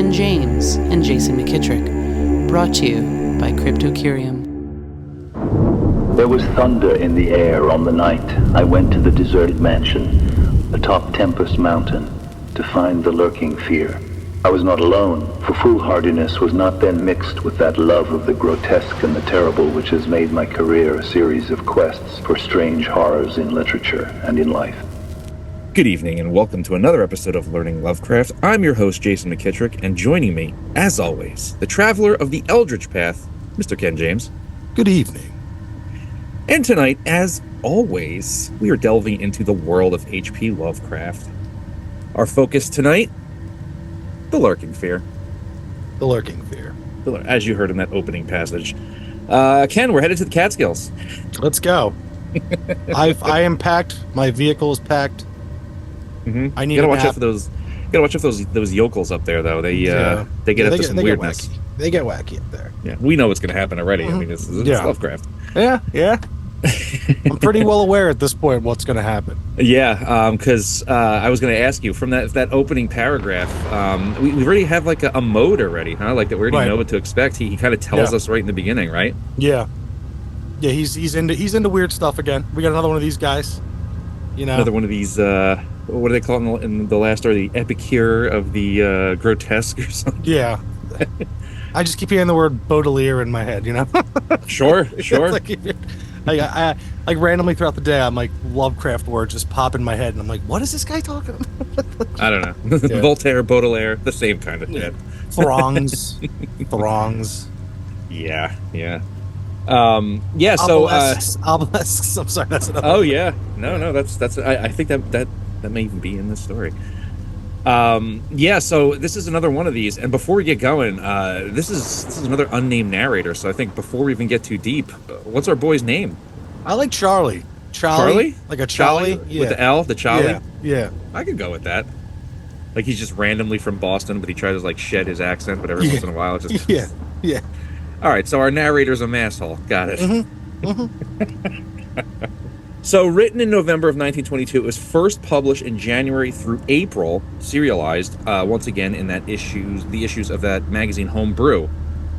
Ken James and Jason McKittrick. Brought to you by Cryptocurium. There was thunder in the air on the night I went to the deserted mansion, atop Tempest Mountain, to find the lurking fear. I was not alone, for foolhardiness was not then mixed with that love of the grotesque and the terrible which has made my career a series of quests for strange horrors in literature and in life. Good evening and welcome to another episode of Learning Lovecraft. I'm your host, Jason McKittrick, and joining me, as always, the traveler of the Eldritch Path, Mr. Ken James. Good evening. And tonight, as always, we are delving into the world of H.P. Lovecraft. Our focus tonight, the lurking fear. The lurking fear. As you heard in that opening passage. Ken, we're headed to the Catskills. Let's go. I am packed. My vehicle is packed. Mm-hmm. I need to watch out for those. You gotta watch out for those yokels up there, though. They get up to some weirdness. They get wacky up there. Yeah, we know what's going to happen already. Mm-hmm. I mean, it's Lovecraft. Yeah. I'm pretty well aware at this point what's going to happen. Yeah, because I was going to ask you from that opening paragraph. We already have like a mode already, huh? Like that we already know what to expect. He kind of tells us right in the beginning, right? Yeah. He's into weird stuff again. We got another one of these guys. You know, another one of these. What do they call it in the last story? The like of the grotesque or something. Yeah. I just keep hearing the word Baudelaire in my head, you know? Sure. I randomly throughout the day, I'm like, Lovecraft words just pop in my head, and I'm like, what is this guy talking about? I don't know. Yeah. Voltaire, Baudelaire, the same kind of shit. Throngs. Yeah. Obelisks. I'm sorry, that's another. Oh, one. Yeah. No, that's. I think that may even be in this story. So this is another one of these, and before we get going, this is another unnamed narrator. So I think before we even get too deep, what's our boy's name? I like Charlie. Charlie? Like a Charlie? With the L, the Charlie? Yeah. I could go with that. Like he's just randomly from Boston, but he tries to like shed his accent, but every once in a while it just Yeah. All right, so our narrator's a masshole. Got it. Mm-hmm. So, written in November of 1922, it was first published in January through April, serialized, once again in the issues of that magazine Homebrew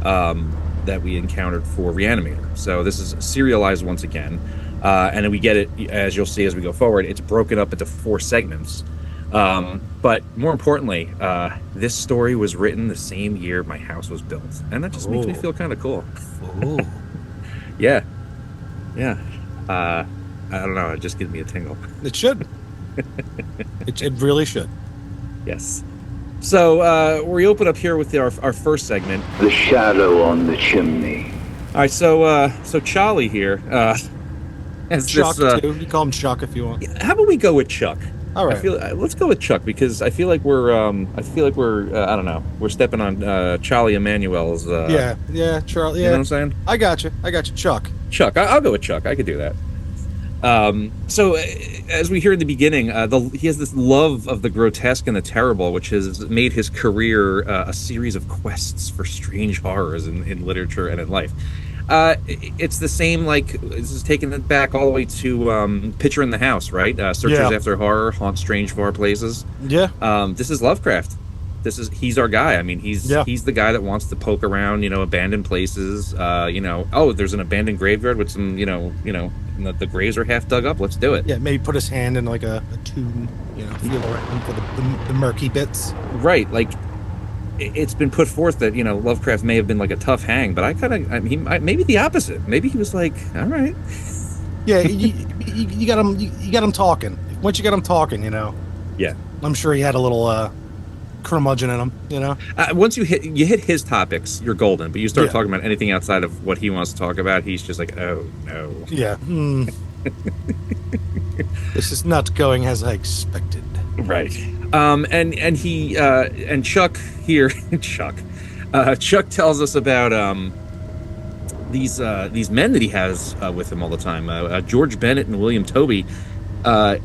that we encountered for Reanimator. So this is serialized once again, and then we get it, as you'll see as we go forward, it's broken up into 4 segments. But more importantly, this story was written the same year my house was built, and that just makes me feel kind of cool. Yeah. I don't know. It just gives me a tingle. It should. It really should. Yes. So we open up here with our first segment. The shadow on the chimney. All right. So Charlie here. Chuck too. You call him Chuck if you want. How about we go with Chuck? All right. Let's go with Chuck because I feel like we're I don't know. We're stepping on Charlie Emmanuel's. Yeah, Charlie. Yeah. You know what I'm saying? I got you, Chuck. Chuck. I'll go with Chuck. I could do that. So as we hear in the beginning, he has this love of the grotesque and the terrible, which has made his career a series of quests for strange horrors in literature and in life. It's the same, like, this is taking it back all the way to Picture in the House, right? Searchers After Horror, Haunt Strange Far Places. Yeah. This is Lovecraft. He's our guy. I mean, he's the guy that wants to poke around, abandoned places. There's an abandoned graveyard with some, the graves are half dug up. Let's do it. Yeah, maybe put his hand in like a tomb, feel around for the murky bits. Right, like it's been put forth that Lovecraft may have been like a tough hang, but maybe the opposite. Maybe he was like, all right. Yeah, you got him. You got him talking. Once you get him talking, Yeah, I'm sure he had a little curmudgeon in him, Once you hit his topics, you're golden. But you start talking about anything outside of what he wants to talk about, he's just like, oh no. Yeah. This is not going as I expected. Right. And Chuck here, Chuck tells us about these men that he has with him all the time. George Bennett and William Toby.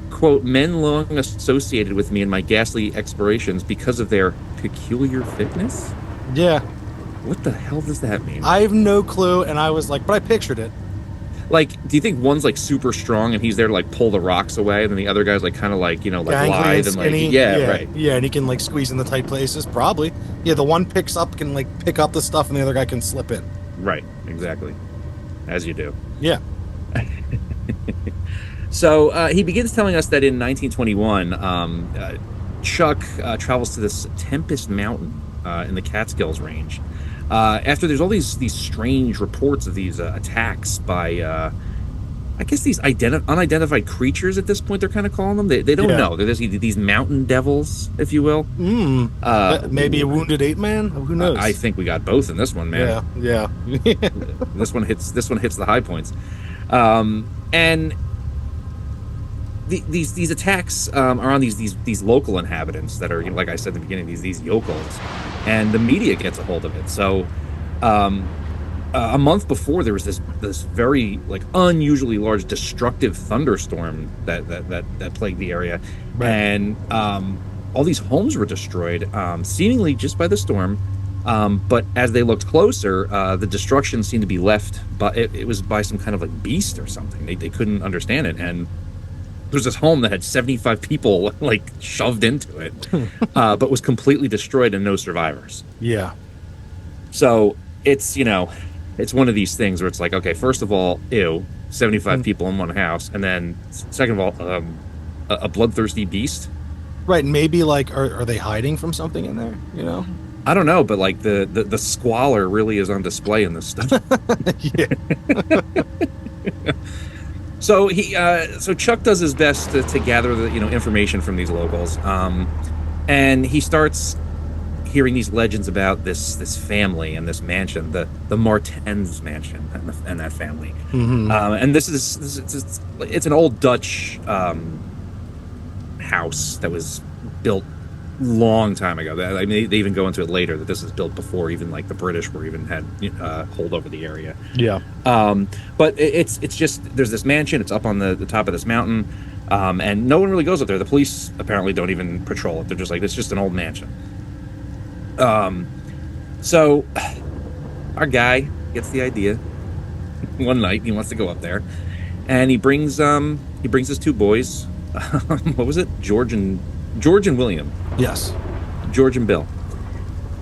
Quote, men long associated with me in my ghastly explorations because of their peculiar fitness? Yeah. What the hell does that mean? I have no clue, and I was like, but I pictured it. Like, do you think one's like super strong and he's there to like pull the rocks away, and then the other guy's like kind of like, you know, like Gangly lithe and like, skinny. right. Yeah, and he can like squeeze in the tight places. Probably. Yeah, the one can like pick up the stuff, and the other guy can slip in. Right, exactly, as you do. Yeah. So he begins telling us that in 1921, Chuck travels to this Tempest Mountain in the Catskills range. After there's all these strange reports of these attacks by, I guess, these unidentified creatures at this point, they're kind of calling them. They don't know. They're these mountain devils, if you will. Maybe a wounded ape man? Who knows? I think we got both in this one, man. Yeah. This one hits the high points. And these attacks are on these local inhabitants that are, you know, like I said at the beginning, these yokels, and the media gets a hold of it. So a month before, there was this very like unusually large destructive thunderstorm that plagued the area, right. And all these homes were destroyed, seemingly just by the storm. But as they looked closer, the destruction seemed to be left, but it was by some kind of like beast or something. They couldn't understand it, and there's this home that had 75 people like shoved into it, but was completely destroyed and no survivors. Yeah. So it's, you know, it's one of these things where it's like, okay, first of all, 75 people in one house, and then second of all, a bloodthirsty beast. Right, maybe like are they hiding from something in there? You know. I don't know, but like the squalor really is on display in this stuff. Yeah. So so Chuck does his best to gather the, you know, information from these locals, and he starts hearing these legends about this family and this mansion, the Martens mansion, and that family. Mm-hmm. And it's an old Dutch house that was built long time ago. I mean, they even go into it later that this is built before even like the British were even had hold over the area. Yeah. But it's just, there's this mansion. It's up on the top of this mountain, and no one really goes up there. The police apparently don't even patrol it. They're just like, it's just an old mansion. So our guy gets the idea. One night he wants to go up there, and he brings his two boys. What was it? George and William. Yes. George and Bill.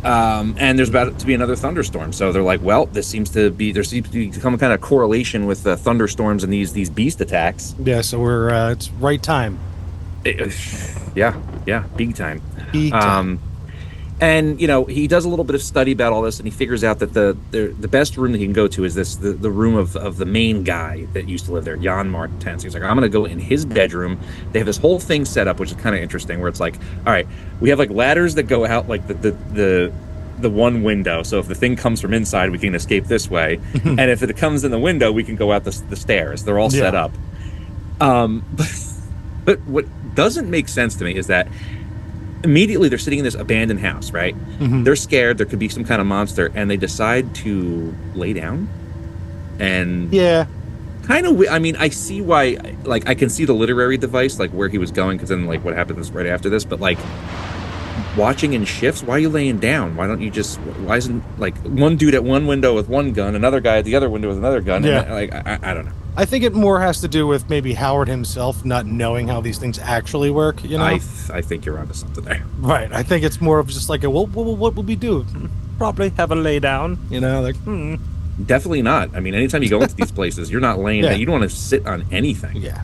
And there's about to be another thunderstorm. So they're like, well, there seems to be some kind of correlation with the thunderstorms and these beast attacks. Yeah, so it's right time. Yeah, big time. Big time. And, you know, he does a little bit of study about all this, and he figures out that the best room that he can go to is the room of the main guy that used to live there, Jan Martens. He's like, I'm going to go in his bedroom. They have this whole thing set up, which is kind of interesting, where it's like, all right, we have like ladders that go out like the one window. So if the thing comes from inside, we can escape this way. And if it comes in the window, we can go out the stairs. They're all set up. But what doesn't make sense to me is that immediately they're sitting in this abandoned house, right? Mm-hmm. They're scared there could be some kind of monster, and they decide to lay down. And yeah, kind of, I mean, I see why, like, I can see the literary device, like where he was going, because then like what happens right after this, but like watching in shifts, why are you laying down? Why isn't like one dude at one window with one gun, another guy at the other window with another gun? Yeah. And, like, I don't know. I think it more has to do with maybe Howard himself not knowing how these things actually work, you know? I think you're onto something there. Right. I think it's more of just like, what would we do? Probably have a lay down, you know? Like, Definitely not. I mean, anytime you go into these places, you're not laying down. You don't want to sit on anything. Yeah.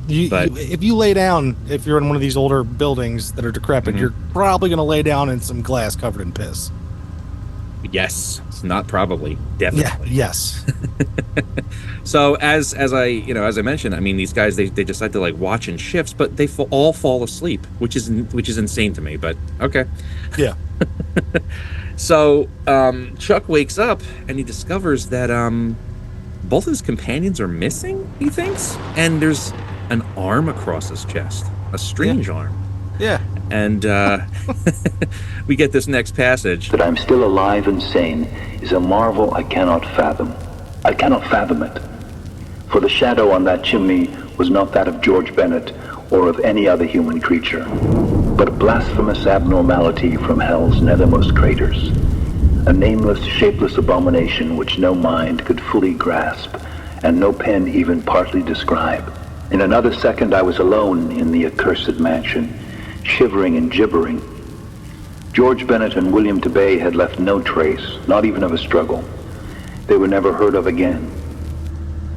If you lay down, if you're in one of these older buildings that are decrepit, you're probably going to lay down in some glass covered in piss. Yes. Not probably. Definitely. Yeah. Yes. So as I mentioned, I mean, these guys, they decide to like watch in shifts, but they all fall asleep, which is insane to me, but okay. Yeah. So Chuck wakes up and he discovers that both of his companions are missing, he thinks, and there's an arm across his chest, a strange arm. Yeah. And we get this next passage. That I'm still alive and sane is a marvel I cannot fathom. I cannot fathom it. For the shadow on that chimney was not that of George Bennett or of any other human creature, but a blasphemous abnormality from hell's nethermost craters. A nameless, shapeless abomination which no mind could fully grasp, and no pen even partly describe. In another second, I was alone in the accursed mansion, shivering and gibbering. George Bennett and William Tabay had left no trace, not even of a struggle. They were never heard of again.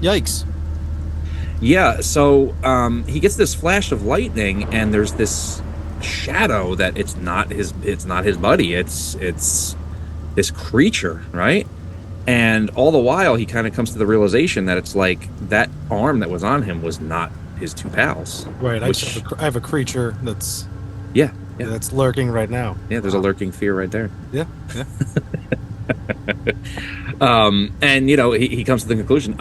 Yikes. Yeah, so he gets this flash of lightning, and there's this shadow that it's not his buddy. It's this creature, right? And all the while, he kind of comes to the realization that it's like that arm that was on him was not his two pals. Right. I have a creature that's that's lurking right now. Yeah, there's a lurking fear right there. Yeah. And he comes to the conclusion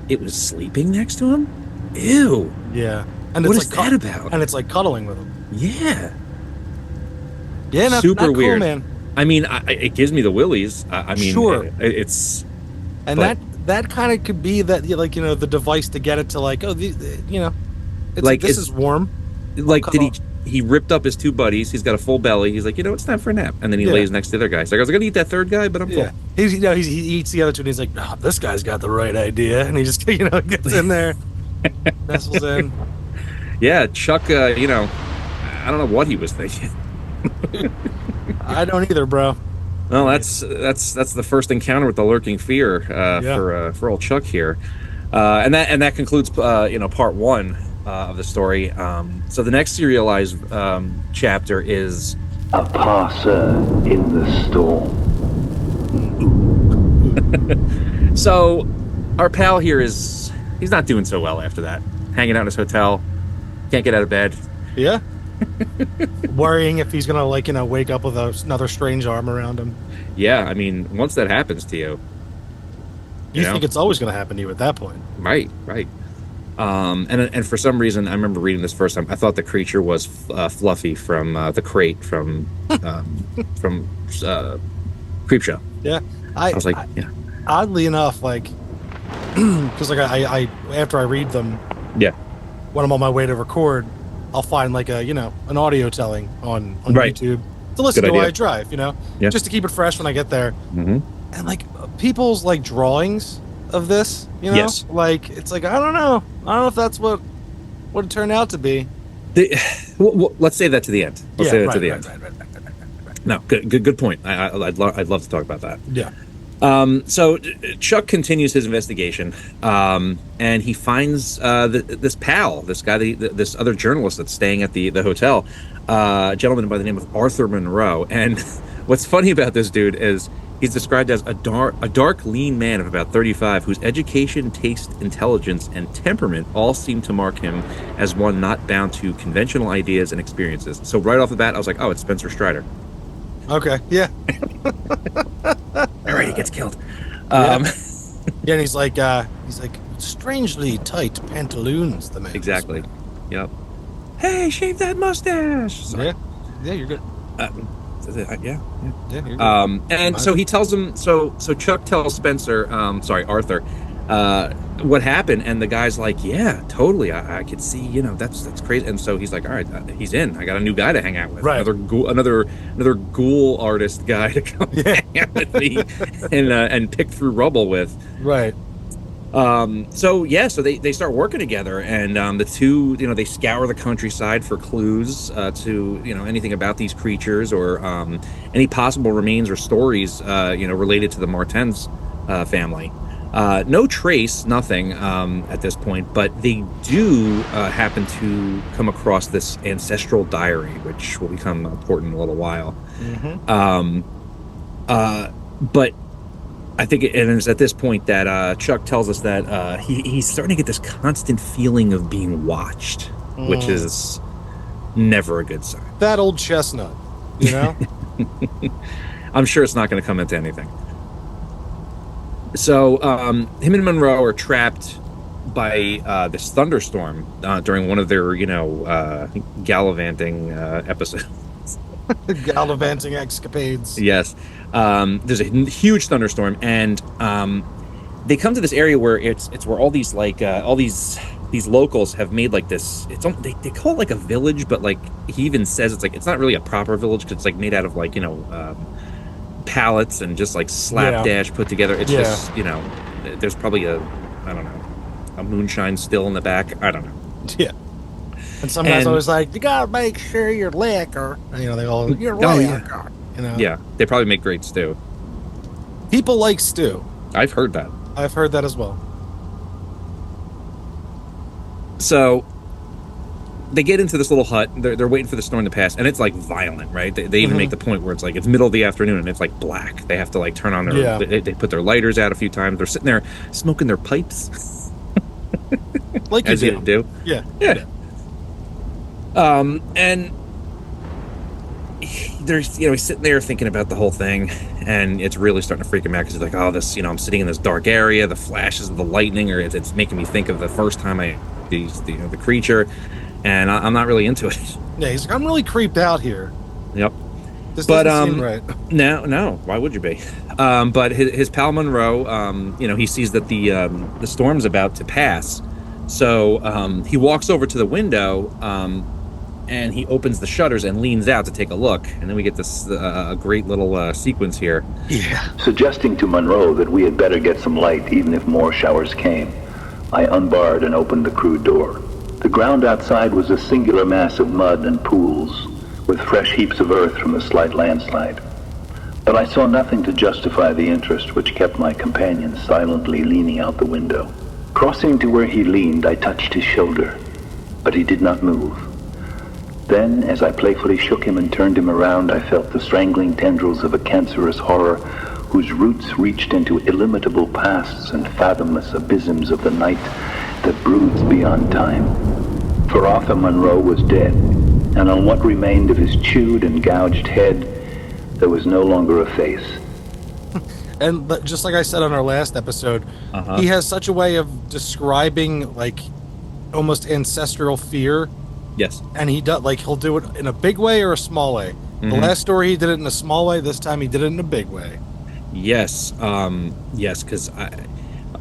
it was sleeping next to him. Ew. Yeah. And what it's is like that about? And it's like cuddling with him. Yeah. Yeah. Not Super weird, cool, man. I mean, it gives me the willies. I mean, sure. It's and but, that kind of could be that, like, the device to get it to, like, it's like, this is warm. Like, did he ripped up his two buddies? He's got a full belly. He's like, it's time for a nap, and then he lays next to the other guy. He's like, I was gonna eat that third guy, but I'm full. Yeah. He eats the other two, and he's like, this guy's got the right idea, and he just gets in there, nestles in. Yeah, Chuck. I don't know what he was thinking. I don't either, bro. Well, that's the first encounter with the lurking fear for old Chuck here, and that concludes part one of the story. So the next serialized chapter is A Passer in the Storm. So our pal here he's not doing so well after that. Hanging out in his hotel, can't get out of bed. Yeah. Worrying if he's gonna wake up with another strange arm around him. Yeah, I mean, once that happens to you, you think it's always gonna happen to you at that point. Right. And for some reason, I remember reading this first time. I thought the creature was Fluffy from the crate from Creepshow. Yeah, I was like, yeah. Oddly enough, because I after I read them, yeah, when I'm on my way to record, I'll find an audio telling on YouTube to listen to while I drive, just to keep it fresh when I get there. Mm-hmm. And people's drawings of this, yes, it's like I don't know if that's what it turned out to be. Let's say that to the end. Let's say that to the end. Right. No, good point. I'd love to talk about that. Yeah. So Chuck continues his investigation, and he finds this pal, this guy, this other journalist that's staying at the hotel, a gentleman by the name of Arthur Monroe. And what's funny about this dude is he's described as a dark, lean man of about 35, whose education, taste, intelligence, and temperament all seem to mark him as one not bound to conventional ideas and experiences. So right off the bat, I was like, oh, it's Spencer Strider. Okay, yeah. All right, he gets killed. Yeah, and he's like strangely tight pantaloons. The man. Exactly. Yep. Hey, shave that mustache. Sorry. Yeah, you're good. Yeah, you're good. And so he tells him. So Chuck tells Spencer, Arthur, what happened, and the guy's like, yeah, totally. I could see, that's crazy. And so he's like, all right, he's in. I got a new guy to hang out with. Right. Another ghoul artist guy to come hang out with me and pick through rubble with. Right. So they start working together, and the two, they scour the countryside for clues to anything about these creatures or any possible remains or stories related to the Martens family. No trace, nothing at this point, but they do happen to come across this ancestral diary, which will become important in a little while. Mm-hmm. But I think it's at this point that Chuck tells us that he's starting to get this constant feeling of being watched, which is never a good sign. That old chestnut, I'm sure it's not going to come into anything. So him and Monroe are trapped by this thunderstorm during one of their, gallivanting episodes. Gallivanting escapades. Yes. There's a huge thunderstorm, and they come to this area where it's where all these these locals have made this. They call it like a village, but he even says it's not really a proper village because it's made out of pallets and just slapdash put together. It's just there's probably I don't know, a moonshine still in the back. I don't know. Yeah. And some guys always like, you gotta make sure your liquor. And, they all, your liquor. Yeah, they probably make great stew. People like stew. I've heard that. I've heard that as well. So they get into this little hut. They're waiting for the storm to pass, and it's like violent, right? They even make the point where it's like it's middle of the afternoon and it's like black. They have to like turn on their. They put their lighters out a few times. They're sitting there smoking their pipes, like as you do. Yeah. And there's he's sitting there thinking about the whole thing, and it's really starting to freak him out because he's like, oh, this I'm sitting in this dark area. The flashes of the lightning, or it's making me think of the first time I the creature. And I'm not really into it. Yeah, he's like, I'm really creeped out here. Yep. This doesn't seem right. No. Why would you be? But his pal Monroe, he sees that the storm's about to pass, so he walks over to the window, and he opens the shutters and leans out to take a look, and then we get this a great little sequence here. Yeah. Suggesting to Monroe that we had better get some light, even if more showers came, I unbarred and opened the crude door. The ground outside was a singular mass of mud and pools, with fresh heaps of earth from a slight landslide. But I saw nothing to justify the interest which kept my companion silently leaning out the window. Crossing to where he leaned, I touched his shoulder, but he did not move. Then, as I playfully shook him and turned him around, I felt the strangling tendrils of a cancerous horror whose roots reached into illimitable pasts and fathomless abysms of the night that broods beyond time. For Arthur Monroe was dead, and on what remained of his chewed and gouged head, there was no longer a face. And just like I said on our last episode, he has such a way of describing like almost ancestral fear. Yes. And he'll do it in a big way or a small way. The last story he did it in a small way. This time he did it in a big way. Yes. Yes, because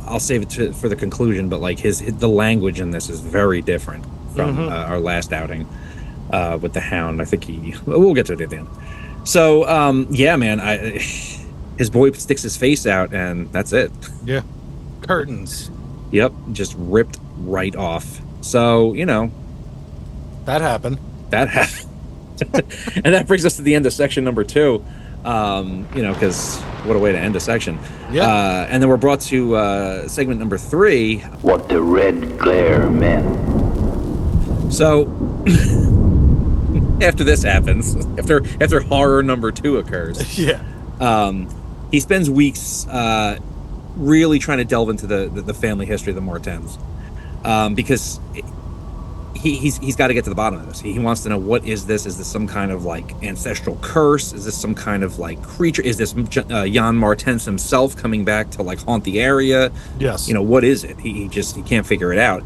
I'll save it for the conclusion, but like the language in this is very different from our last outing with the Hound. I think we'll get to it at the end. So yeah, man, his boy sticks his face out, and that's it. Yeah, curtains. Yep, just ripped right off. So that happened. And that brings us to the end of section number 2. Because what a way to end a section. Yeah. And then we're brought to segment number 3. What the red glare meant. So after this happens, after horror number 2 occurs, he spends weeks really trying to delve into the family history of the Mortens, because he's got to get to the bottom of this. He wants to know, what is this? Is this some kind of like ancestral curse? Is this some kind of like creature? Is this Jan Martens himself coming back to like haunt the area? Yes. What is it? He can't figure it out.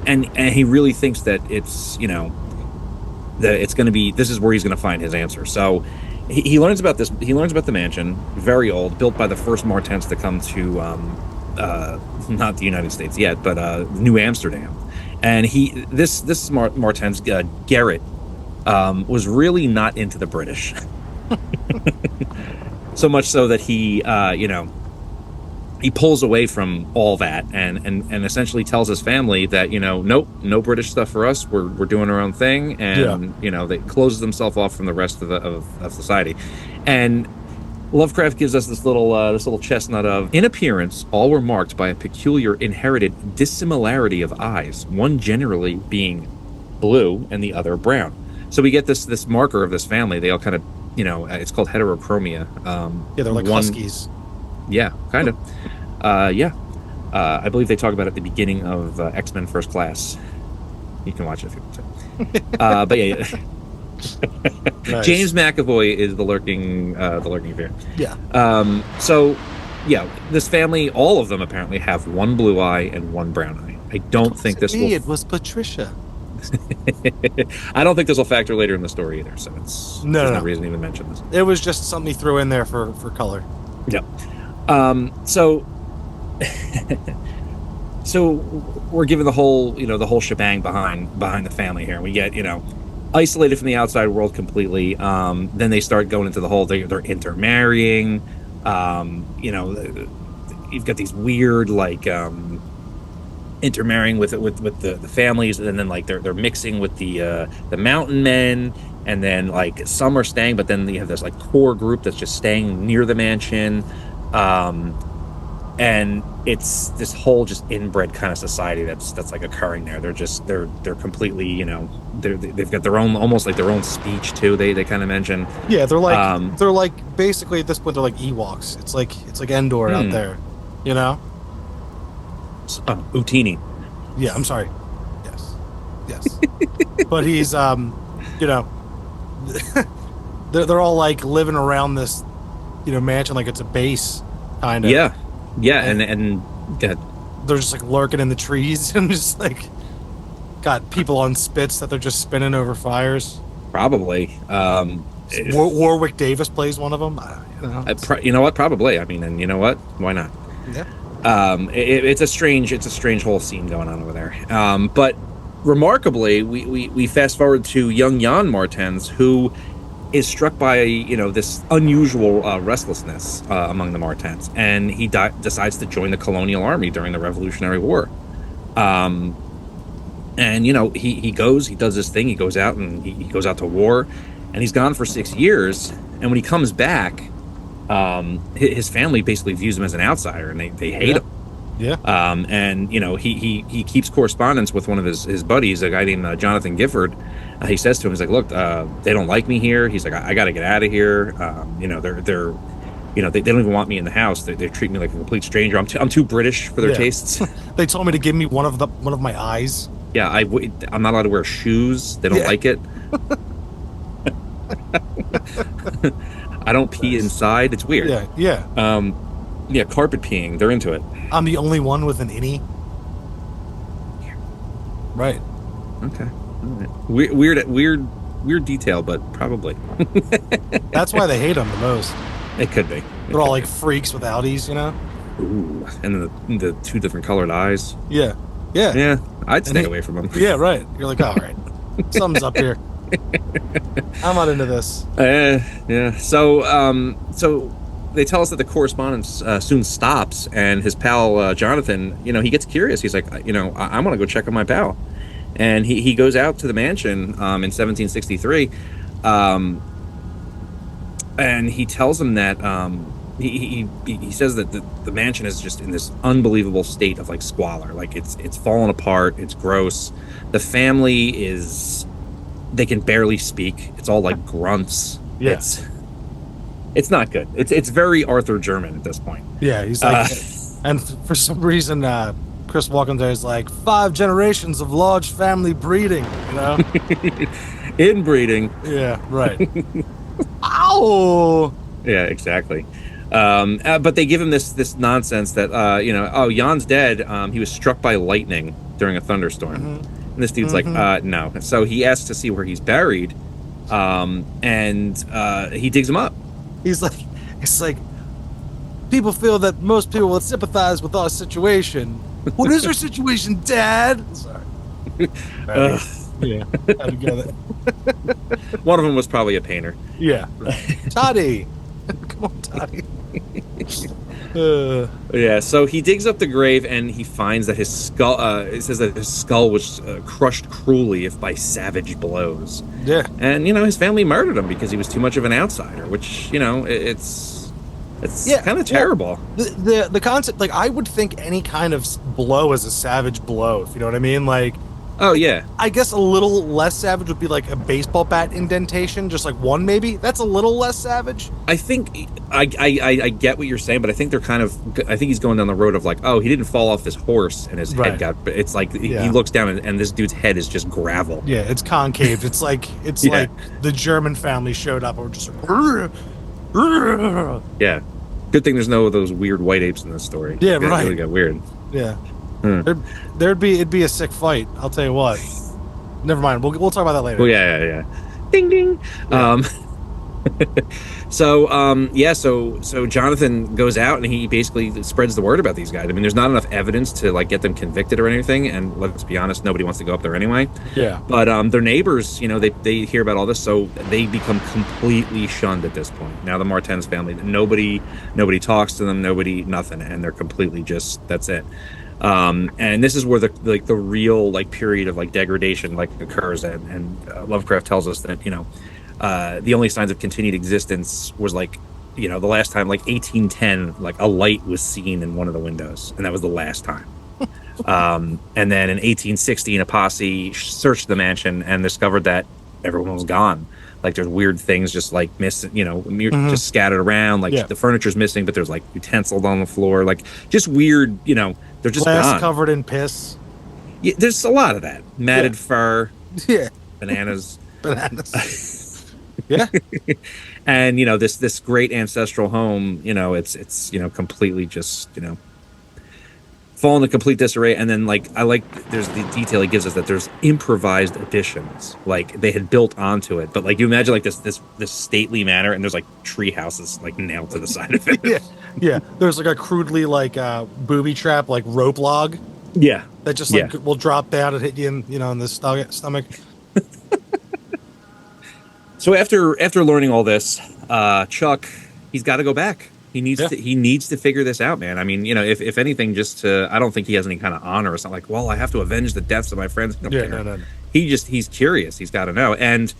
And he really thinks that it's that it's going to be, this is where he's going to find his answer. So he learns about this. He learns about the mansion, very old, built by the first Martens to come to not the United States yet, but New Amsterdam. And this Martens, Garrett, was really not into the British. So much so that he pulls away from all that and essentially tells his family that, nope, no British stuff for us. We're doing our own thing. And, they closes themselves off from the rest of society. And Lovecraft gives us this little chestnut of, in appearance, all were marked by a peculiar inherited dissimilarity of eyes, one generally being blue and the other brown. So we get this marker of this family. They all kind of, it's called heterochromia. They're like huskies. Yeah, kind of. I believe they talk about it at the beginning of X-Men First Class. You can watch it if you want to. But yeah. Nice. James McAvoy is the lurking fear. Yeah. So, yeah, this family, all of them apparently have one blue eye and one brown eye. I don't think this will. It was Patricia. I don't think this will factor later in the story either. So there's no reason to even mention this. It was just something he threw in there for color. Yeah. So we're given the whole shebang behind the family here. We get, isolated from the outside world completely. Then they start going into the whole, they're intermarrying. you've got these weird like intermarrying with the families, and then like they're mixing with the mountain men, and then like some are staying, but then you have this like core group that's just staying near the mansion, and it's this whole just inbred kind of society that's like occurring there. They're completely, you know, they've got their own, almost like their own speech too. They kind of mention. Yeah, they're like basically at this point they're like Ewoks. It's like Endor out there, you know. Utini. Yeah, I'm sorry. Yes. But he's you know, they're all like living around this, you know, mansion like it's a base kind of. Yeah, and they're just like lurking in the trees and just like got people on spits that they're just spinning over fires. Probably. Warwick Davis plays one of them. You know what? Probably. I mean, and you know what? Why not? Yeah. It's a strange whole scene going on over there. But remarkably, we fast forward to young Jan Martens, who is struck by, you know, this unusual restlessness among the Martens, and he decides to join the colonial army during the Revolutionary War. And you know, he does this thing. He goes out and he goes out to war, and he's gone for 6 years. And when he comes back, his family basically views him as an outsider, and they hate him. Yeah. And you know, he keeps correspondence with one of his buddies, a guy named Jonathan Gifford. He says to him, he's like, look, they don't like me here. He's like, I got to get out of here. You know, they're you know, they don't even want me in the house. They treat me like a complete stranger. I'm too British for their tastes. They told me to give me one of my eyes. Yeah, I'm not allowed to wear shoes. They don't like it. I don't pee inside. It's weird. Yeah. Yeah, carpet peeing. They're into it. I'm the only one with an innie. Right. Okay. All right. Weird detail, but probably. That's why they hate him the most. It could be. They're all like freaks with outies, you know? Ooh, and the two different colored eyes. Yeah. Yeah, I'd stay away from them. Yeah, right. You're like, all right, something's up here. I'm not into this. Yeah. So they tell us that the correspondence soon stops, and his pal Jonathan, you know, he gets curious. He's like, you know, I want to go check on my pal, and he goes out to the mansion in 1763, and he tells him that he says that the mansion is just in this unbelievable state of like squalor. Like it's fallen apart. It's gross. The family they can barely speak. It's all like grunts. Yeah. It's not good. It's very Arthur German at this point. Yeah, he's like, and for some reason, Chris Walken there is like 5 generations of large family breeding, you know, inbreeding. Yeah, right. Ow. Yeah, exactly. But they give him this nonsense that you know, oh, Jan's dead. He was struck by lightning during a thunderstorm. Mm-hmm. And this dude's like, no. So he asks to see where he's buried, and he digs him up. He's like, it's like, people feel that most people will sympathize with our situation. What is our situation, Dad? Sorry. Yeah, I get it. One of them was probably a painter. Yeah. Toddy. Come on, Toddy. Yeah, so he digs up the grave and he finds that his skull, it says that his skull was crushed cruelly if by savage blows. Yeah. And, you know, his family murdered him because he was too much of an outsider, which, you know, it's kind of terrible. The concept, like, I would think any kind of blow is a savage blow, if you know what I mean? Like, oh, yeah. I guess a little less savage would be like a baseball bat indentation, just like one maybe. That's a little less savage. I think I get what you're saying, but I think I think he's going down the road of like, oh, he didn't fall off this horse and his head got. It's like he looks down and this dude's head is just gravel. Yeah, it's concave. It's like like the German family showed up and we're just like, yeah. Good thing there's no of those weird white apes in this story. Yeah, right. It really got weird. Yeah. It'd be a sick fight. I'll tell you what. Never mind. We'll talk about that later. Well, yeah. Ding ding. Yeah. So Jonathan goes out and he basically spreads the word about these guys. I mean, there's not enough evidence to like get them convicted or anything, and let's be honest, nobody wants to go up there anyway. Yeah. But their neighbors, they hear about all this, so they become completely shunned at this point. Now the Martens family, nobody talks to them, nothing, and they're completely just, that's it. And this is where the real like period of like degradation like occurs, and Lovecraft tells us that the only signs of continued existence was like the last time, like 1810, like a light was seen in one of the windows, and that was the last time. And then in 1816, a posse searched the mansion and discovered that everyone was gone. Like there's weird things just like missing, just scattered around. Like the furniture's missing, but there's like utensils on the floor, like just weird. They're just glass gone. Covered in piss. Yeah, there's a lot of that. Matted fur. Yeah. Bananas. Yeah. And this great ancestral home, it's completely just fall into complete disarray. And then there's the detail he gives us that there's improvised additions, like they had built onto it, but like you imagine like this stately manor, and there's like tree houses like nailed to the side of it. Yeah, there's like a crudely like booby trap, like rope log, that just will drop down and hit you in the stomach. So after learning all this, Chuck, he's got to go back. He needs to figure this out, man. I mean, if anything, I don't think he has any kind of honor or something like, well, I have to avenge the deaths of my friends. No. He's curious. He's got to know. And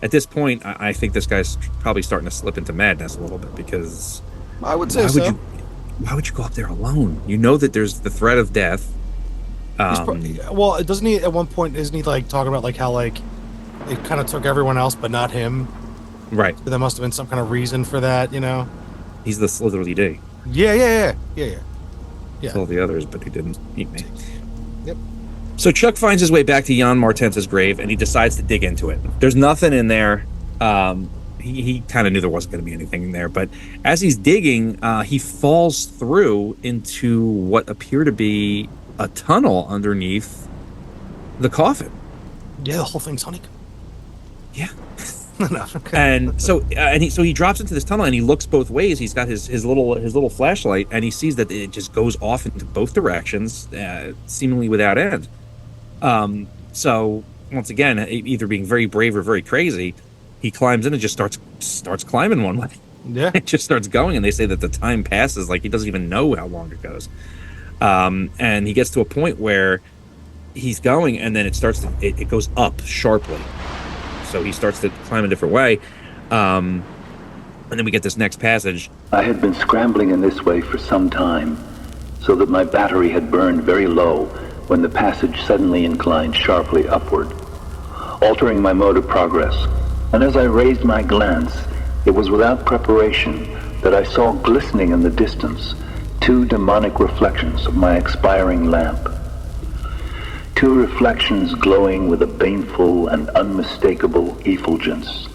at this point, I think this guy's probably starting to slip into madness a little bit, because I would say so. Why would you go up there alone? You know that there's the threat of death. Well, doesn't he at one point, isn't he like talking about like how like it kind of took everyone else but not him? Right. So there must have been some kind of reason for that, He's the Slithery D. Yeah. All the others, but he didn't eat me. Yep. So Chuck finds his way back to Jan Martens's grave, and he decides to dig into it. There's nothing in there. He kind of knew there wasn't going to be anything in there, but as he's digging, he falls through into what appear to be a tunnel underneath the coffin. Yeah, the whole thing's honeycomb. Yeah. No, okay. And so he drops into this tunnel, and he looks both ways. He's got his little flashlight, and he sees that it just goes off into both directions, seemingly without end. So once again, either being very brave or very crazy, he climbs in and just starts climbing one way. Yeah. It just starts going, and they say that the time passes like he doesn't even know how long it goes. And he gets to a point where he's going, and then it goes up sharply. So he starts to climb a different way. And then we get this next passage. I had been scrambling in this way for some time, so that my battery had burned very low when the passage suddenly inclined sharply upward, altering my mode of progress. And as I raised my glance, it was without preparation that I saw glistening in the distance 2 demonic reflections of my expiring lamp. 2 reflections glowing with a baneful and unmistakable effulgence,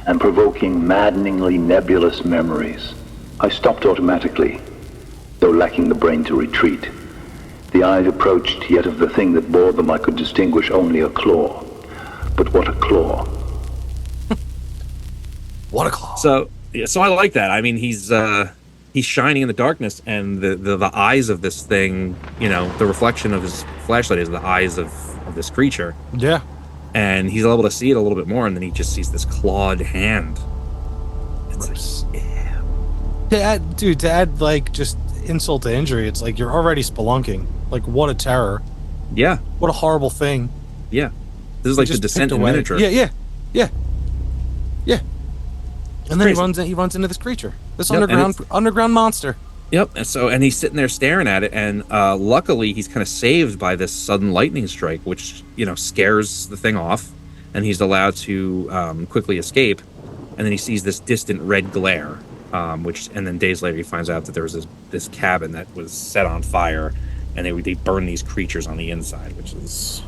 and provoking maddeningly nebulous memories. I stopped automatically, though lacking the brain to retreat. The eyes approached, yet of the thing that bore them I could distinguish only a claw. But what a claw. What a claw. So I like that. I mean, he's shining in the darkness, and the eyes of this thing, the reflection of his flashlight is the eyes of this creature. Yeah. And he's able to see it a little bit more, and then he just sees this clawed hand. It's like, yeah. To add like just insult to injury, it's like you're already spelunking. Like, what a terror. Yeah. What a horrible thing. Yeah. This is like the Descent in miniature. Yeah. And then he runs into this creature, this underground monster. Yep. And he's sitting there staring at it, and luckily he's kind of saved by this sudden lightning strike, which scares the thing off, and he's allowed to quickly escape. And then he sees this distant red glare, and then days later he finds out that there was this cabin that was set on fire, and they burn these creatures on the inside, which is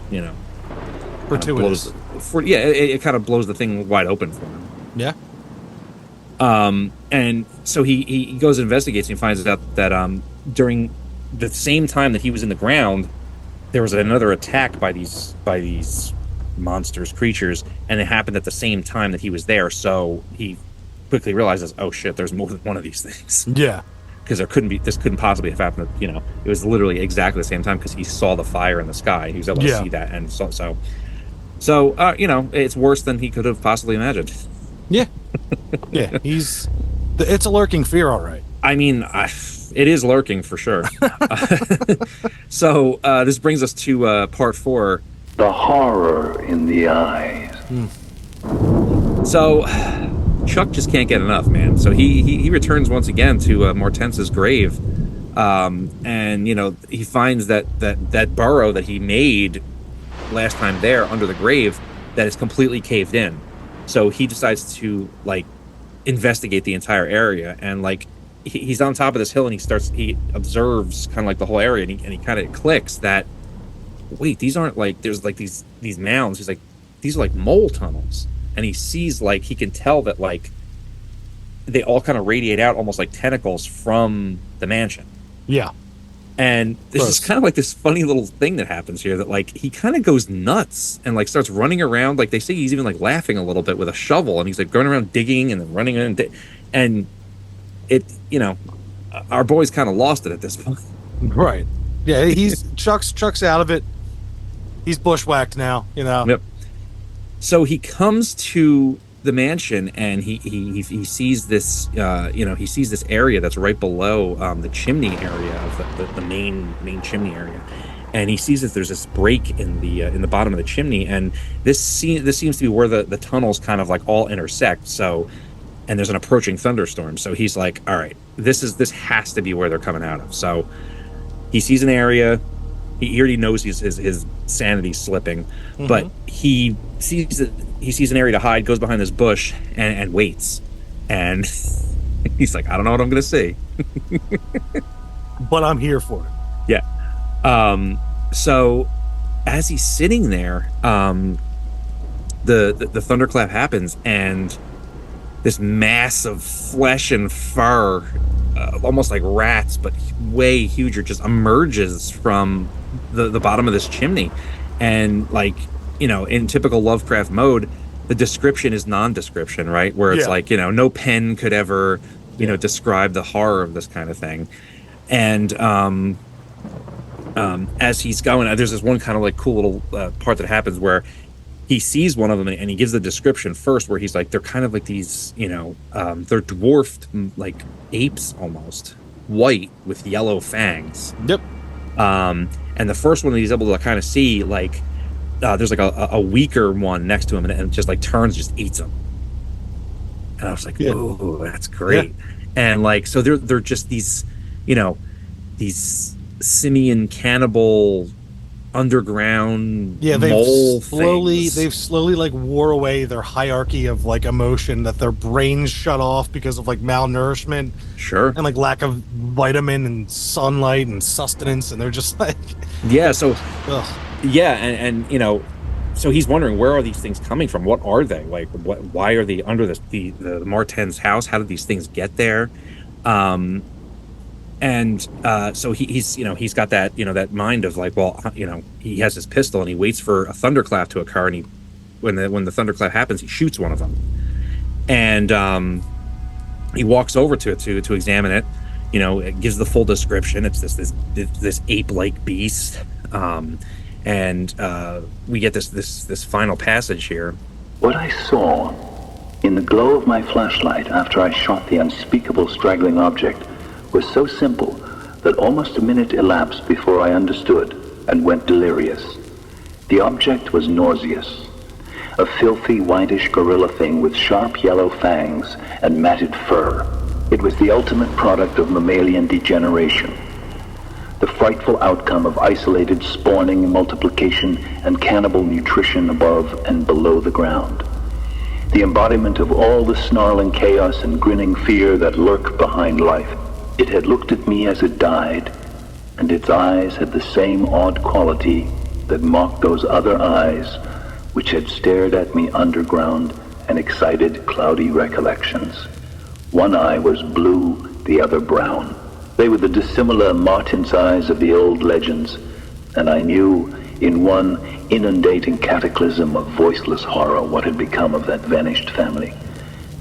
gratuitous. It kind of blows the thing wide open for him. Yeah. And so he goes and investigates, and he finds out that during the same time that he was in the ground, there was another attack by these monsters, creatures, and it happened at the same time that he was there. So he quickly realizes, oh shit, there's more than one of these things. Yeah. Because this couldn't possibly have happened. It was literally exactly the same time because he saw the fire in the sky. He was able to see that, and so it's worse than he could have possibly imagined. Yeah. Yeah. It's a lurking fear, all right. I mean, it is lurking for sure. So this brings us to part 4. The horror in the eyes. So Chuck just can't get enough, man. So he returns once again to Mortense's grave, and he finds that burrow that he made last time there under the grave that is completely caved in. So he decides to investigate the entire area, and he's on top of this hill, and he observes kind of like the whole area, and he kind of clicks that, wait, these aren't there's these mounds. He's like, these are like mole tunnels. And he sees, he can tell that, they all kind of radiate out almost like tentacles from the mansion. Yeah. And there's just kind of this funny little thing that happens here that, he kind of goes nuts and, starts running around. They say he's even, laughing a little bit with a shovel. And he's, going around digging and then running around. And it, our boy's kind of lost it at this point. Right. Yeah, Chuck's out of it. He's bushwhacked now, Yep. So he comes to the mansion, and he sees this he sees this area that's right below the chimney area of the main chimney area, and he sees that there's this break in the bottom of the chimney, and this seems to be where the tunnels kind of all intersect. So, and there's an approaching thunderstorm. So he's like, all right, this has to be where they're coming out of. So he sees an area. He already knows his sanity's slipping, but he sees an area to hide, goes behind this bush, and waits. And he's like, I don't know what I'm going to see. But I'm here for it. Yeah. So as he's sitting there, the thunderclap happens, and this mass of flesh and fur, almost like rats, but way huger, just emerges from the bottom of this chimney. And in typical Lovecraft mode, the description is non-description, right? Where it's no pen could ever describe the horror of this kind of thing. And as he's going, there's this one kind of cool little part that happens where he sees one of them, and he gives the description first, where he's like, they're kind of like these, they're dwarfed apes almost, white with yellow fangs. Yep. And the first one that he's able to kind of see, there's a weaker one next to him, and it just turns, just eats him. And I was like, oh, that's great. Yeah. And so they're just these, these simian cannibal underground mole things. They've slowly wore away their hierarchy of emotion, that their brains shut off because of malnourishment, sure, and lack of vitamin and sunlight and sustenance, and they're just and so he's wondering, where are these things coming from? What are they? Why are they under the Martin's house? How did these things get there? And so he's got that, that mind of he has his pistol, and he waits for a thunderclap to occur, and when the thunderclap happens, he shoots one of them, and he walks over to it to examine it. It gives the full description. It's this ape-like beast, and we get this final passage here. What I saw in the glow of my flashlight after I shot the unspeakable straggling object was so simple that almost a minute elapsed before I understood and went delirious. The object was nauseous. A filthy, whitish gorilla thing with sharp yellow fangs and matted fur. It was the ultimate product of mammalian degeneration. The frightful outcome of isolated spawning, multiplication, and cannibal nutrition above and below the ground. The embodiment of all the snarling chaos and grinning fear that lurk behind life. It had looked at me as it died, and its eyes had the same odd quality that mocked those other eyes which had stared at me underground and excited cloudy recollections. One eye was blue, the other brown. They were the dissimilar marten's eyes of the old legends, and I knew in one inundating cataclysm of voiceless horror what had become of that vanished family.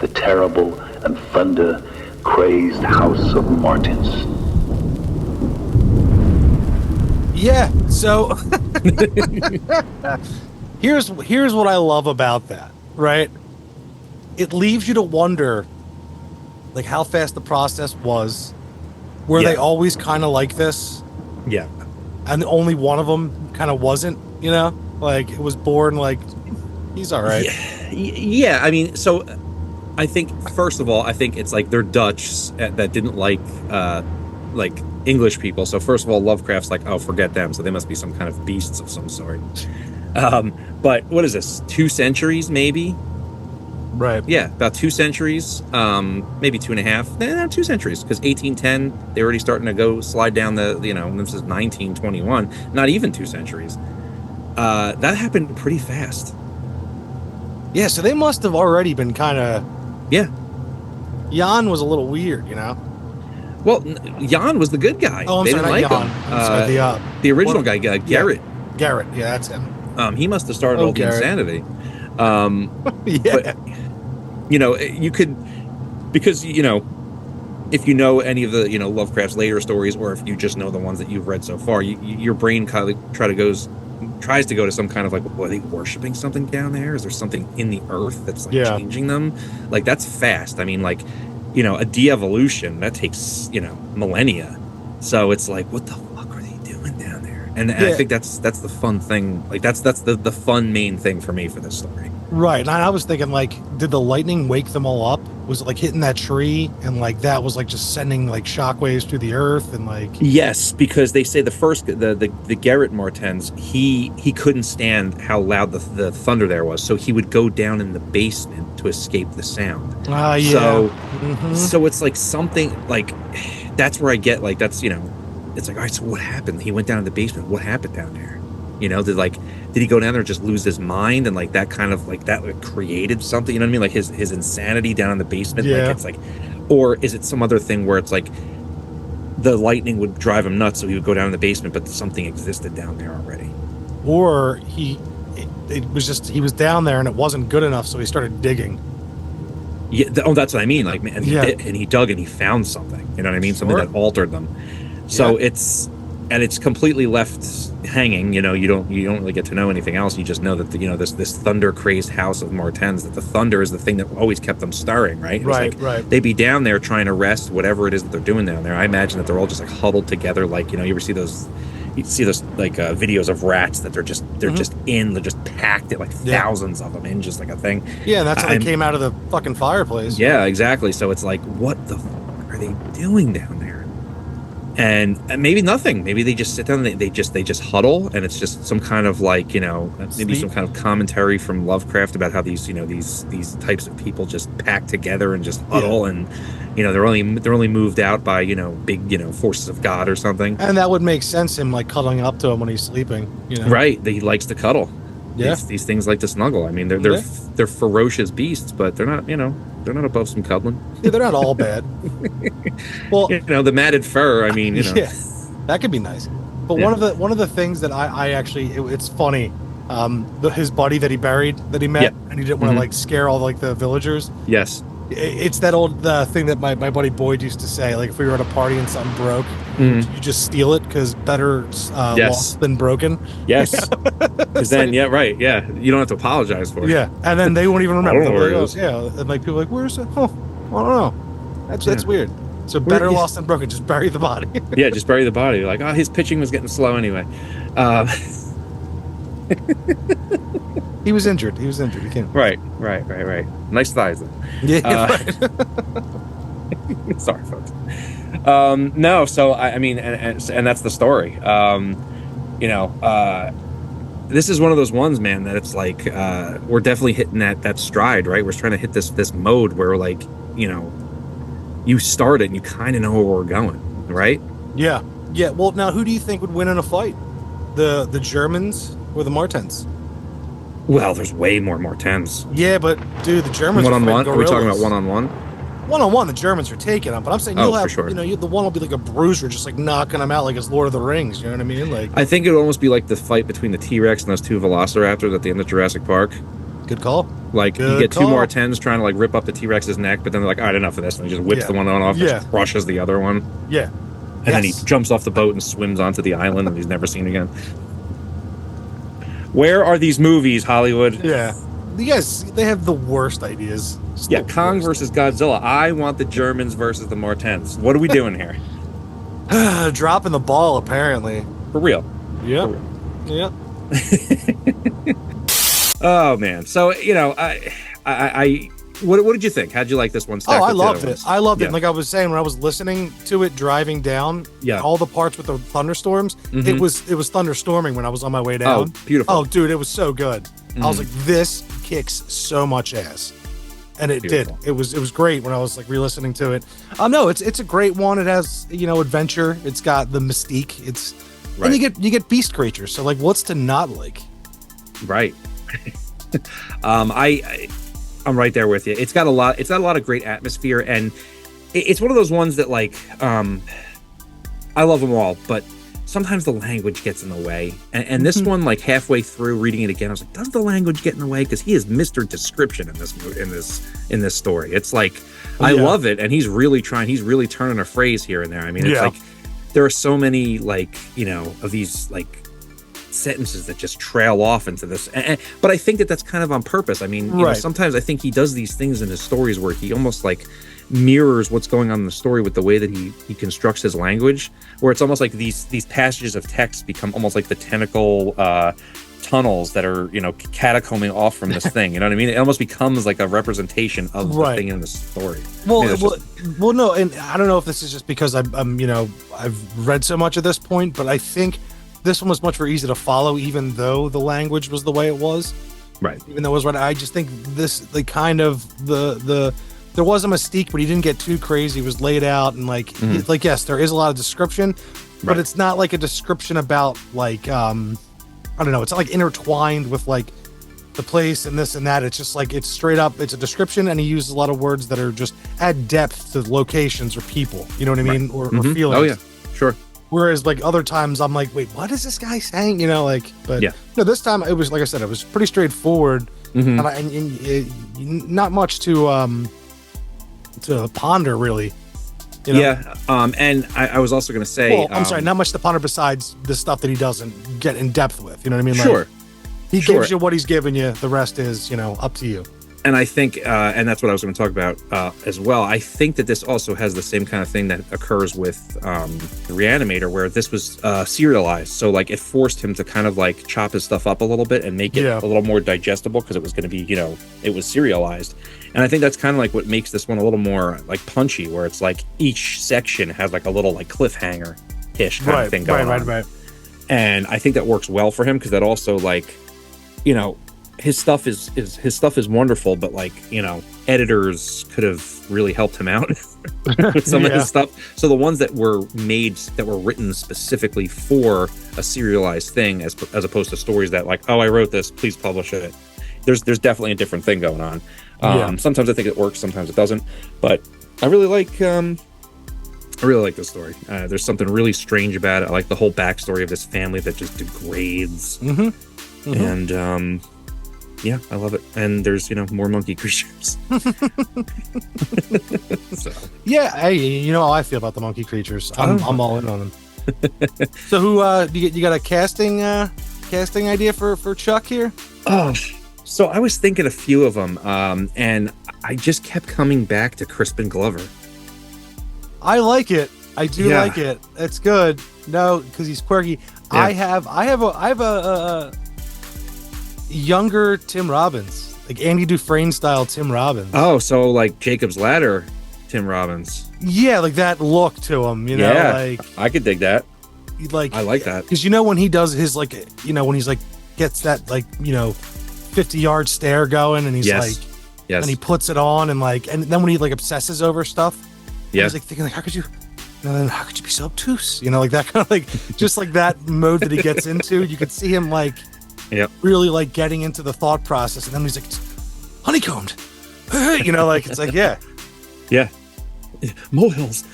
The terrible and thunder-crazed house of Martins. Yeah, so here's what I love about that, right? It leaves you to wonder, like, how fast the process was. Were they always kind of like this? Yeah. And only one of them kind of wasn't, you know? Like, it was born like, he's all right. Yeah, I mean, so I think, first of all, I think it's like they're Dutch that didn't like English people. So first of all, Lovecraft's like, oh, forget them. So they must be some kind of beasts of some sort. But what is this? 2 centuries, maybe? Right. Yeah, about 2 centuries, maybe 2.5. Not 2 centuries, because 1810, they're already starting to slide down this is 1921. Not even 2 centuries. That happened pretty fast. Yeah, so they must have already been kind of... Yeah. Jan was a little weird, you know? Well, Jan was the good guy. Oh, I'm they sorry, didn't not like Jan. him. I'm sorry, the original guy, Garrett. Garrett, yeah, that's him. He must have started all the Garrett. insanity. Yeah. But, you could, because, if you know any of the, Lovecraft's later stories, or if you just know the ones that you've read so far, your brain kind of tries to go to some kind of like, are they worshiping something down there? Is there something in the earth that's like changing them? Like, that's fast. I mean, like, a de-evolution that takes, millennia. So it's like, what the fuck are they doing down there? And I think that's the fun thing. Like, that's the fun main thing for me for this story. Right. And I was thinking, like, did the lightning wake them all up? Was it like hitting that tree and like that was like just sending like shockwaves through the earth and like... Yes, because they say the Garrett Martens, he couldn't stand how loud the thunder there was, so he would go down in the basement to escape the sound. Yeah. So it's like something like, that's where I get like, that's, it's like, all right, so what happened? He went down in the basement. What happened down there? Did he go down there and just lose his mind, and like that kind of like that created something, you know what I mean? Like his insanity down in the basement. Yeah. Like, it's like, or is it some other thing where it's like the lightning would drive him nuts, so he would go down in the basement, but something existed down there already. Or it was just, he was down there and it wasn't good enough, so he started digging. Yeah. That's what I mean. Like, man, and he dug and he found something, you know what I mean? Something that altered them. So it's completely left hanging. You don't really get to know anything else. You just know that this thunder crazed house of Martens, that the thunder is the thing that always kept them stirring, right? Right. They'd be down there trying to rest whatever it is that they're doing down there. I imagine that they're all just like huddled together, like, you ever see those like videos of rats that they're just packed at like thousands of them in just like a thing. Yeah, that's how they came out of the fucking fireplace. Yeah, exactly. So it's like, what the fuck are they doing down there? And maybe nothing. Maybe they just sit down and they just huddle, and it's just some kind of like, maybe some kind of commentary from Lovecraft about how these types of people just pack together and just huddle, and they're only moved out by big forces of God or something. And that would make sense, him like cuddling up to him when he's sleeping. Right? He likes to cuddle. Yeah. These things like to snuggle. I mean, they're ferocious beasts, but they're not they're not above some cuddling. Yeah, they're not all bad. Well, the matted fur. I mean, yeah, that could be nice. But one of the things that I actually, it's funny. His buddy that he met, and he didn't want to like scare all like the villagers. Yes. It's that old thing that my buddy Boyd used to say. Like, if we were at a party and something broke, you just steal it, because better lost than broken. Yes. Because then, you don't have to apologize for it. Yeah, and then they won't even remember. I don't know where it is. Yeah, and like people are like, where's it? Oh, I don't know. That's weird. So better lost than broken. Just bury the body. Yeah, just bury the body. Like, his pitching was getting slow anyway. He was injured. He can't. Right. Nice thighs, though. Yeah. Right. Sorry, folks. No, so I mean, and that's the story. This is one of those ones, man, that it's like we're definitely hitting that stride, right? We're trying to hit this mode where, like, you start it and you kind of know where we're going, right? Yeah. Well, now who do you think would win in a fight? The Germans or the Martens? Well, there's way more Martens. Yeah, but dude, the Germans one-on-one. Are we talking about one-on-one? One-on-one, the Germans are taking them, but I'm saying you'll have, for sure. The one will be like a bruiser, just like knocking them out like it's Lord of the Rings. You know what I mean? Like, I think it would almost be like the fight between the T-Rex and those two Velociraptors at the end of Jurassic Park. Good call. Like you Good get two call. more 10s trying to like rip up the T-Rex's neck, but then they're like, all right, enough of this, and he just whips the one off and crushes the other one. Yeah. And then he jumps off the boat and swims onto the island, and he's never seen again. Where are these movies, Hollywood? Yeah. Yes, they have the worst ideas. Yeah, Kong versus Godzilla. I want the Germans versus the Mortens. What are we doing here? Dropping the ball, apparently. For real. Yeah. Yeah. Oh man. So what did you think? How'd you like this one? I loved it. I loved it. Like I was saying, when I was listening to it driving down, all the parts with the thunderstorms, it was thunderstorming when I was on my way down. Oh, beautiful. Oh, dude, it was so good. I was like, this kicks so much ass. And it did. It was great when I was like re-listening to it. No, it's a great one. It has, adventure. It's got the mystique. And you get beast creatures. So like, what's to not like? Right. I'm right there with you. It's got a lot of great atmosphere, and it's one of those ones that like I love them all, but sometimes the language gets in the way. And this one, like halfway through reading it again, I was like, does the language get in the way? Because he is Mr. Description in this story. It's like I love it, and he's really turning a phrase here and there. I mean, it's like there are so many like, of these like sentences that just trail off into this, but I think that's kind of on purpose. I mean, sometimes I think he does these things in his stories where he almost like mirrors what's going on in the story with the way that he constructs his language, where it's almost like these passages of text become almost like the tentacle tunnels that are catacombing off from this thing. You know what I mean? It almost becomes like a representation of the thing in the story. Well, no, and I don't know if this is just because I'm I've read so much at this point, but I think this one was much more easy to follow, even though the language was the way it was. Right. Even though it was right. I just think this, the kind of the there was a mystique, but he didn't get too crazy. It was laid out and like yes, there is a lot of description, but it's not like a description about like I don't know. It's not like intertwined with like the place and this and that. It's just like it's straight up. It's a description, and he uses a lot of words that are just add depth to locations or people. You know what I mean? Or feelings. Oh yeah, sure. Whereas like other times I'm like, wait, what is this guy saying? But this time it was, like I said, it was pretty straightforward, and not much to ponder really. And I was also going to say, I'm sorry, not much to ponder besides the stuff that he doesn't get in depth with. You know what I mean? Sure. Like, he gives you what he's giving you. The rest is, up to you. And I think, and that's what I was going to talk about as well. I think that this also has the same kind of thing that occurs with the Reanimator, where this was serialized. So like it forced him to kind of like chop his stuff up a little bit and make it a little more digestible, because it was going to be, it was serialized. And I think that's kind of like what makes this one a little more like punchy, where it's like each section has like a little like cliffhanger-ish kind of thing going on. Right. And I think that works well for him, because that also like, his stuff is wonderful, but like, editors could have really helped him out with some of his stuff. So the ones that were written specifically for a serialized thing, as opposed to stories that like, oh, I wrote this, please publish it. There's definitely a different thing going on. Sometimes I think it works, sometimes it doesn't. But I really like this story. There's something really strange about it. I like the whole backstory of this family that just degrades. And yeah, I love it. And there's, more monkey creatures. So. Yeah, hey, you know how I feel about the monkey creatures. I'm all in on them. So who you got a casting idea for Chuck here? Oh, so I was thinking a few of them, and I just kept coming back to Crispin Glover. I like it. I do like it. It's good. No, because he's quirky. Yeah. I have a younger Tim Robbins, like Andy Dufresne style Tim Robbins. Oh, so like Jacob's Ladder Tim Robbins. Yeah, like that look to him, like I could dig that. Like I like that. Because when he does his like, when he's like gets that like, 50-yard stare going, and he's like, and he puts it on, and like, and then when he like obsesses over stuff, he's like thinking like, how could you be so obtuse? Like that kind of like, just like that mode that he gets into. You could see him like, really like getting into the thought process, and then he's like, it's honeycombed, like it's like molehills,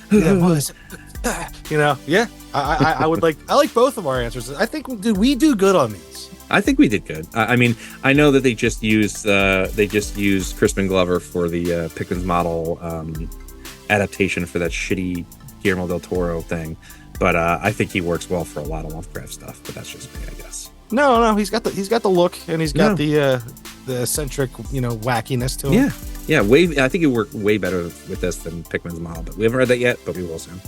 I would like, I like both of our answers. I think we do good on these. I think we did good. I mean, I know that they just used Crispin Glover for the Pickman's Model adaptation for that shitty Guillermo del Toro thing, but I think he works well for a lot of Lovecraft stuff. But that's just me, I guess. No, he's got the look, and he's got the eccentric, wackiness to him. Yeah. I think he worked way better with this than Pickman's Model, but we haven't read that yet, but we will soon.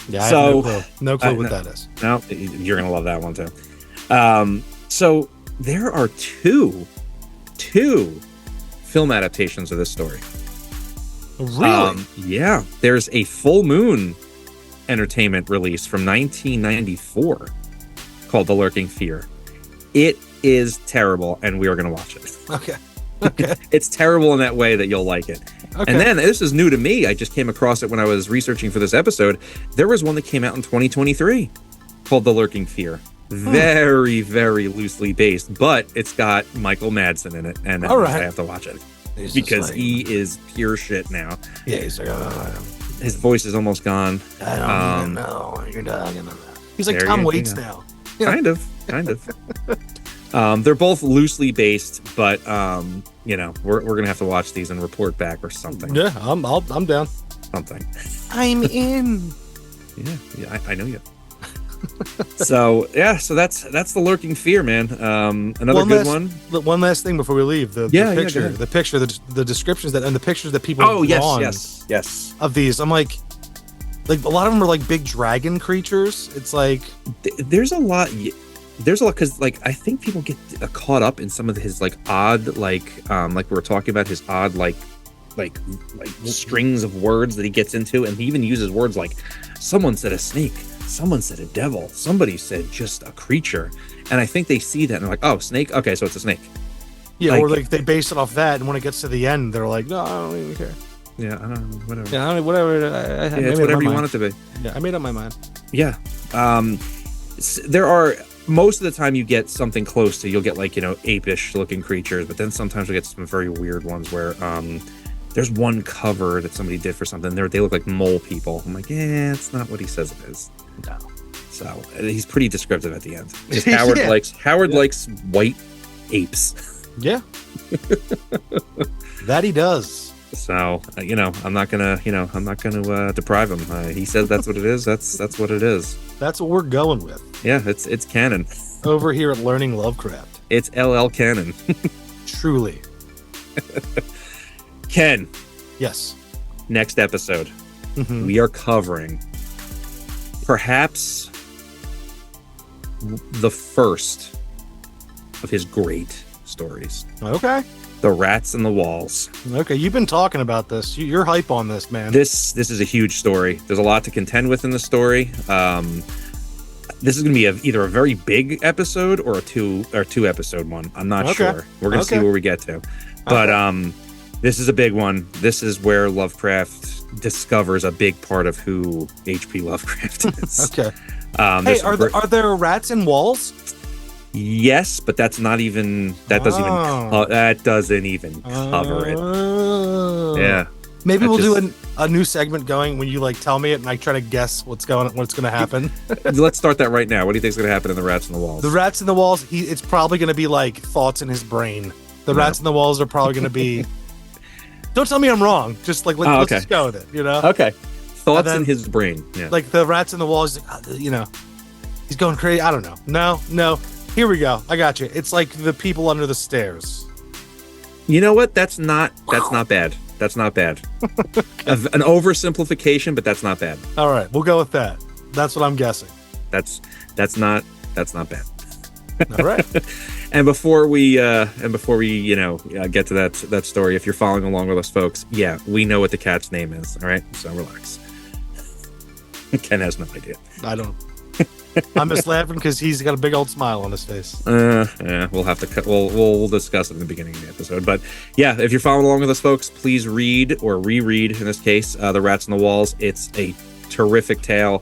Yeah, so I have no clue what that is. No, you're gonna love that one too. So there are two film adaptations of this story. Really? Yeah. There's a Full Moon Entertainment release from 1994 called The Lurking Fear. It is terrible, and we are going to watch it. Okay. It's terrible in that way that you'll like it. Okay. And then, this is new to me. I just came across it when I was researching for this episode. There was one that came out in 2023 called The Lurking Fear. Very, very loosely based, but it's got Michael Madsen in it, and All right. I have to watch it because he is pure shit now. Yeah, he's like, His voice is almost gone. I don't even know what you're talking about. He's like There Tom you Waits go. now. Kind of. They're both loosely based, but we're gonna have to watch these and report back or something. Yeah, I'm down. Something. I'm in. Yeah, I know you. So that's The Lurking Fear, man. Another good one. One last thing before we leave. The picture, go ahead. the picture, the descriptions and the pictures that people Oh have drawn yes. of these. I'm like a lot of them are like big dragon creatures. It's like There's a lot because I think people get caught up in some of his odd like we were talking about his odd like strings of words that he gets into, and he even uses words like someone said a snake, someone said a devil, somebody said just a creature, and I think they see that and they're like, oh, snake, okay, so it's a snake. Yeah, or they base it off that, and when it gets to the end, they're like, no, I don't even care. Yeah, I don't know, whatever. Yeah, I don't, whatever. It's whatever you want it to be. Yeah, I made up my mind. Yeah. There are, most of the time you get something close to, you'll get apish looking creatures, but then sometimes you'll get some very weird ones where there's one cover that somebody did for something. They look like mole people. I'm like, yeah, it's not what he says it is. No. So he's pretty descriptive at the end. Howard likes white apes. Yeah. That he does. So I'm not gonna deprive him. He says that's what it is. That's what it is. That's what we're going with. Yeah, it's canon. Over here at Learning Lovecraft. It's LL canon. Truly. Ken. Yes. Next episode, Mm-hmm. we are covering perhaps the first of his great stories. Okay. The Rats and the Walls. Okay, you've been talking about this. You're hype on this, man. This is a huge story. There's a lot to contend with in the story. This is going to be either a very big episode or a two episode one. I'm not sure. We're going to see where we get to. But this is a big one. This is where Lovecraft discovers a big part of who H.P. Lovecraft is. Okay. Hey, are there rats in walls? Yes, but that's not even. That doesn't even cover it. Yeah. Maybe we'll do a new segment going when you tell me it and I try to guess what's going to happen. Let's start that right now. What do you think is going to happen in the Rats in the Walls? The rats in the walls. It's probably going to be thoughts in his brain. The rats in the walls are probably going to be. Don't tell me I'm wrong. Just let's just go with it. Okay. Thoughts in his brain. Yeah. The rats in the walls. He's going crazy. I don't know. No. Here we go. I got you. It's like the people under the stairs. You know what? That's not bad. That's not bad. An oversimplification, but that's not bad. All right, we'll go with that. That's what I'm guessing. That's not bad. All right. And before we get to that story, if you're following along with us, folks, yeah, we know what the cat's name is. All right, so relax. Ken has no idea. I don't. I'm just laughing because he's got a big old smile on his face. Yeah, we'll have to we'll discuss it in the beginning of the episode. But yeah, if you're following along with us, folks, please read or reread, in this case, The Rats in the Walls. It's a terrific tale.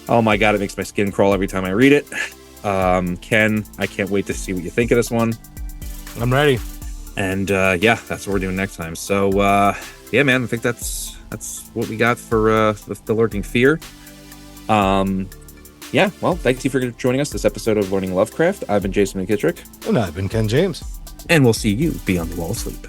Oh my God, it makes my skin crawl every time I read it. Ken, I can't wait to see what you think of this one. I'm ready. And yeah, that's what we're doing next time. So yeah, man, I think that's what we got for the Lurking Fear. yeah, well, thank you for joining us this episode of Learning Lovecraft. I've been Jason McKittrick. And I've been Ken James. And we'll see you beyond the wall of sleep.